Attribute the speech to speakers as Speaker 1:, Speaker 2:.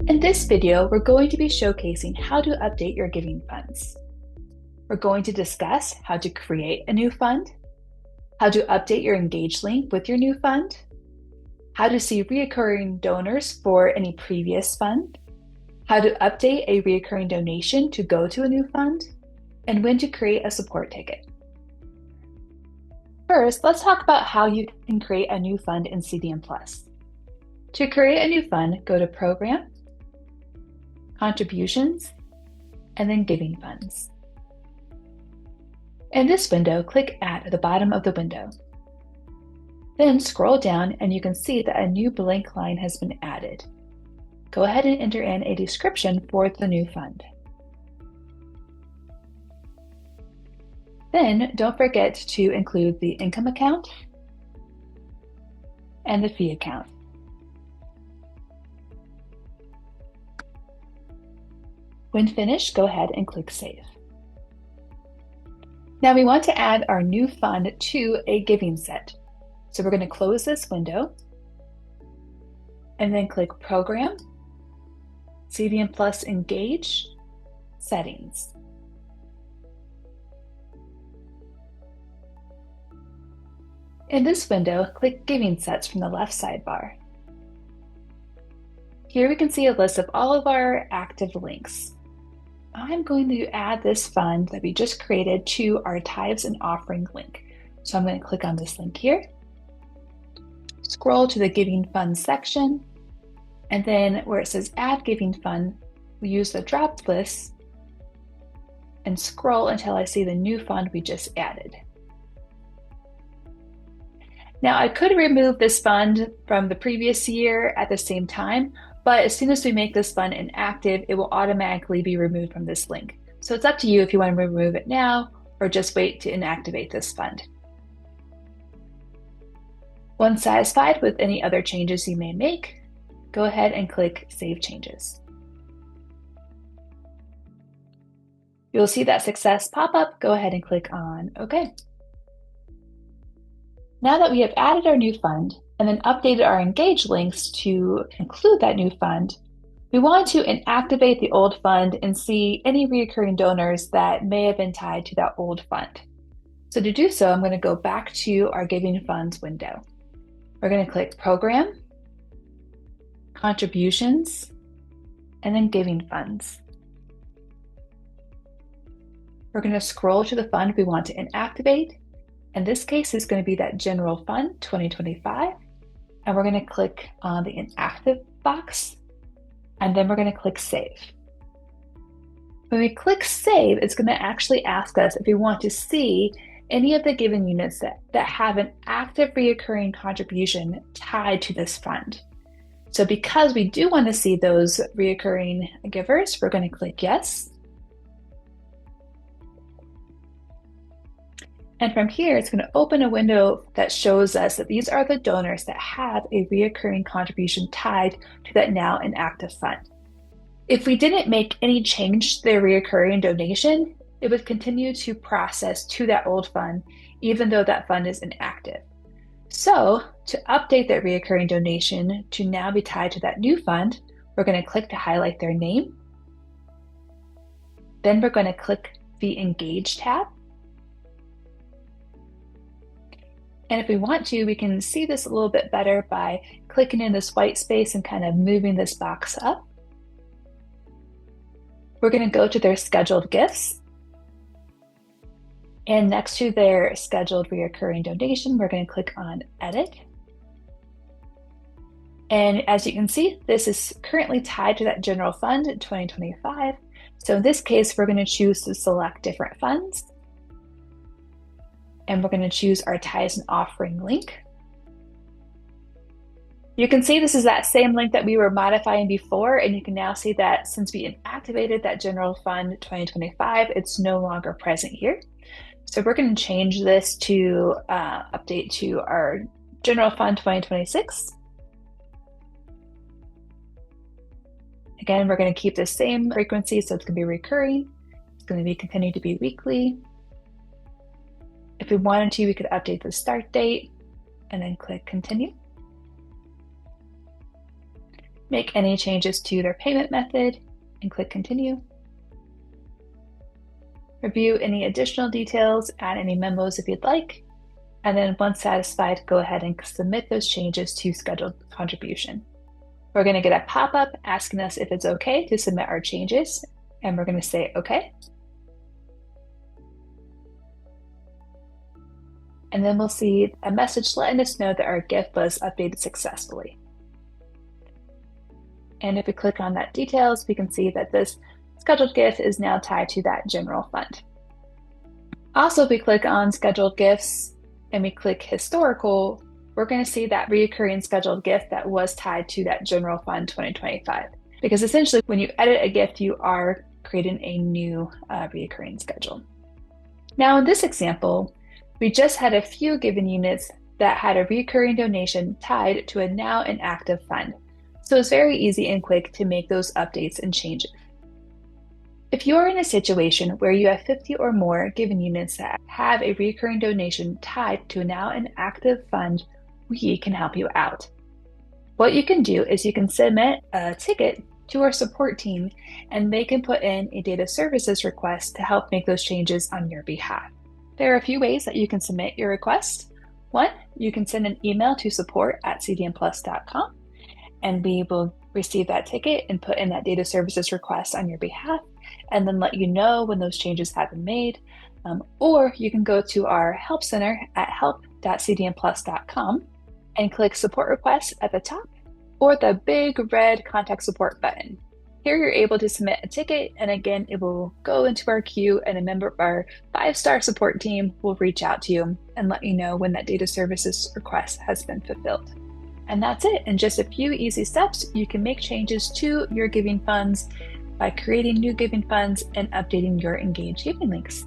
Speaker 1: In this video, we're going to be showcasing how to update your giving funds. We're going to discuss how to create a new fund, how to update your Engage link with your new fund, how to see recurring donors for any previous fund, how to update a recurring donation to go to a new fund, and when to create a support ticket. First, let's talk about how you can create a new fund in CDM+. To create a new fund, go to Program, Contributions, and then Giving Funds. In this window, click Add at the bottom of the window. Then scroll down and you can see that a new blank line has been added. Go ahead and enter in a description for the new fund. Then don't forget to include the income account and the fee account. When finished, go ahead and click Save. Now we want to add our new fund to a giving set. So we're going to close this window and then click Program, CDM Plus Engage, Settings. In this window, click Giving Sets from the left sidebar. Here we can see a list of all of our active links. I'm going to add this fund that we just created to our Tithes and Offering link. So I'm going to click on this link here, scroll to the Giving Funds section, and then where it says Add Giving Fund, we use the dropped list and scroll until I see the new fund we just added. Now I could remove this fund from the previous year at the same time, but as soon as we make this fund inactive, it will automatically be removed from this link. So it's up to you if you want to remove it now or just wait to inactivate this fund. Once satisfied with any other changes you may make, go ahead and click Save Changes. You'll see that success pop up. Go ahead and click on OK. Now that we have added our new fund and then updated our Engage links to include that new fund, we want to inactivate the old fund and see any recurring donors that may have been tied to that old fund. So to do so, I'm going to go back to our Giving Funds window. We're going to click Program, Contributions, and then Giving Funds. We're going to scroll to the fund we want to inactivate. In this case, it's going to be that General Fund 2025. And we're going to click on the Inactive box. And then we're going to click Save. When we click Save, it's going to actually ask us if we want to see any of the given units that have an active recurring contribution tied to this fund. So because we do want to see those recurring givers, we're going to click Yes. And from here, it's going to open a window that shows us that these are the donors that have a recurring contribution tied to that now inactive fund. If we didn't make any change to their recurring donation, it would continue to process to that old fund, even though that fund is inactive. So to update that recurring donation to now be tied to that new fund, we're going to click to highlight their name. Then we're going to click the Engage tab. And if we want to, we can see this a little bit better by clicking in this white space and kind of moving this box up. We're going to go to their scheduled gifts. And next to their scheduled recurring donation, we're going to click on Edit. And as you can see, this is currently tied to that General Fund 2025. So in this case, we're going to choose to select different funds. And we're going to choose our Tithes and Offering link. You can see this is that same link that we were modifying before, and you can now see that since we inactivated that General Fund 2025, it's no longer present here. So we're going to change this to update to our General Fund 2026. Again, we're going to keep the same frequency, so it's going to be recurring. It's going to be continue to be weekly. If we wanted to, we could update the start date and then click Continue. make any changes to their payment method, and click Continue. Review any additional details, add any memos if you'd like, and then once satisfied, go ahead and submit those changes to scheduled contribution. We're going to get a pop-up asking us if it's okay to submit our changes, and we're going to say okay. And then we'll see a message letting us know that our gift was updated successfully. And if we click on that details, we can see that this scheduled gift is now tied to that general fund. Also, if we click on scheduled gifts and we click historical, we're going to see that reoccurring scheduled gift that was tied to that general fund 2025. Because essentially, when you edit a gift, you are creating a new reoccurring schedule. Now, in this example, we just had a few given units that had a recurring donation tied to a now inactive fund. So it's very easy and quick to make those updates and changes. If you're in a situation where you have 50 or more given units that have a recurring donation tied to a now inactive fund, we can help you out. What you can do is you can submit a ticket to our support team and they can put in a data services request to help make those changes on your behalf. There are a few ways that you can submit your request. One, you can send an email to support@cdmplus.com and we will receive that ticket and put in that data services request on your behalf and then let you know when those changes have been made. Or you can go to our help center at help.cdmplus.com and click support requests at the top or the big red contact support button. Here you're able to submit a ticket, and again, it will go into our queue and a member of our 5-star support team will reach out to you and let you know when that data services request has been fulfilled. And that's it. In just a few easy steps, you can make changes to your giving funds by creating new giving funds and updating your engaged giving links.